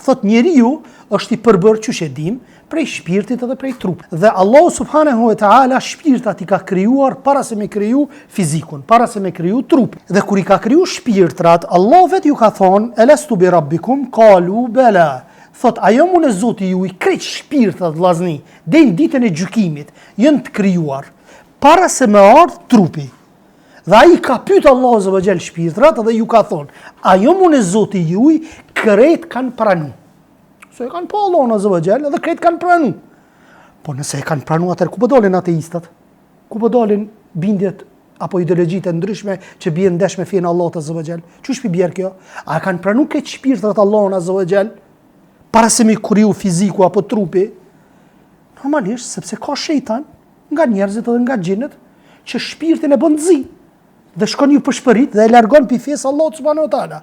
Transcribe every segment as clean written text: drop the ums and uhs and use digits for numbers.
Thot njeriu është i përbërë çush e dim, prej shpirtit edhe prej trupit. Dhe Allahu subhanahu wa taala shpirtat i ka krijuar para se me kriju fizikun, para se me kriju trupin. Dhe kur i ka kriju shpirtrat, Allahu vet ju ka thonë: "Elastu bi rabbikum?" Qalu bala. Thot, a jo unë Zoti ju i krejt shpirtat vllazni, deri në ditën e gjykimit, janë të krijuar para se me ardh trupi. Dhe ai ka pyet Allahu azza wa jall shpirtrat dhe ju ka thonë: "A jo unë Zoti juaj krejt kanë pranu?" Se e kanë po Allahun azza wa jall dhe krejt kanë pranu. Po nëse e kanë pranu, atëherë ku po dolin ateistat? Ku po dolin bindjet apo ideologjitë ndryshme që bien ndesh me fen Allahut azza wa jall? Çu shpi bjer kjo? A kanë pranu këtë shpirtrat Allahun azza wa jall para se me kriju fiziku apo trupi? Normalisht sepse ka shejtan nga njerëzit edhe nga xhinët që shpirtin e bën zi dhe shkon ju përshpërit dhe e largon pi fesë Allahut subhanahu wa taala.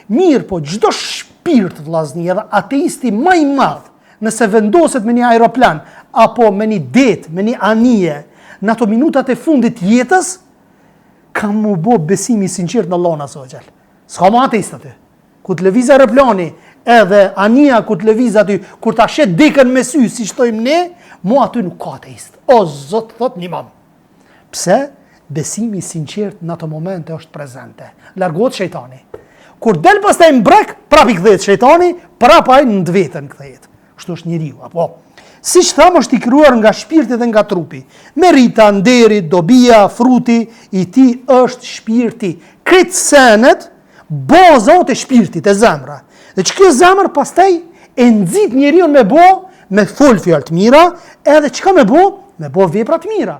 Mirë, po çdo shpirt vllazni, edhe ateisti më i madh, nëse vendoset me një aeroplan apo me një det, me një anije, në ato minutat e fundit të jetës, ka mu bo besimi i sinqert në Allahun azza wa jall. S'ka më ateist aty. Ku të lëviz aeroplani edhe anija ku të lëviz aty, kur ta shet dekën me sy, si shtojmë ne, mu aty nuk ka ateist. O Zot, thot një mam. Pse? Besimi i sinqert në ato momente është prezente. Largohet shejtani. Kur del pastaj mbrek, prap i kthehet shejtani, prap ai në vetën kthehet. Kështu është njeriu, apo siç tham, është i krijuar nga shpirti dhe nga trupi. Merita, nderi, dobia, fruti i tij është shpirti. Këtë senet baza e shpirtit, e zemra. Dhe që kjo zemër pastaj e nxit njeriu me fol fjalë të mira, edhe çka me bo vepra të mira.